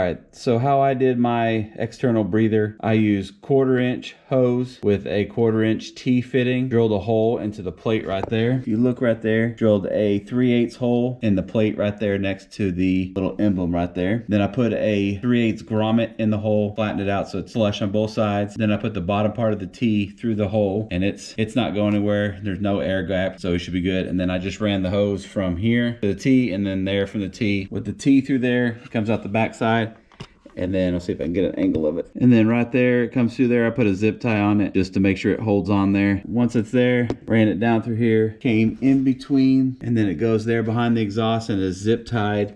right, so how I did my external breather, I used 1/4 inch hose with a 1/4 inch T-fitting, drilled a hole into the plate right there. If you look right there, drilled a 3/8 hole in the plate right there next to the little emblem right there. Then I put a 3/8 grommet in the hole, flattened it out so it's flush on both sides. Then I put the bottom part of the T through the hole, and it's not going anywhere. There's no air gap, so it should be good. And then I just ran the hose from here to the T, and then there from the T. With the T through there, it comes out the back side. And then I'll see if I can get an angle of it. And then right there, it comes through there. I put a zip tie on it just to make sure it holds on there. Once it's there, ran it down through here, came in between, and then it goes there behind the exhaust and is zip tied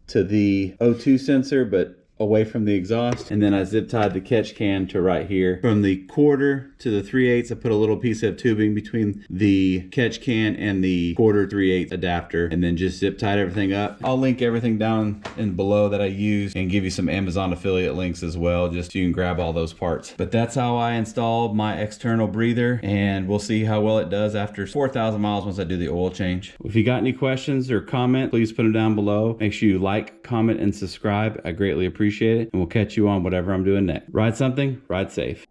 to the O2 sensor, but away from the exhaust. And then I zip tied the catch can to right here. From the 1/4 to the 3/8, I put a little piece of tubing between the catch can and the 1/4 3/8 adapter, and then just zip tied everything up. I'll link everything down in below that I used and give you some Amazon affiliate links as well, just so you can grab all those parts. But that's how I installed my external breather, and we'll see how well it does after 4,000 miles once I do the oil change. If you got any questions or comment, please put them down below. Make sure you like, comment, and subscribe. I greatly appreciate it, and we'll catch you on whatever I'm doing next. Ride something, ride safe.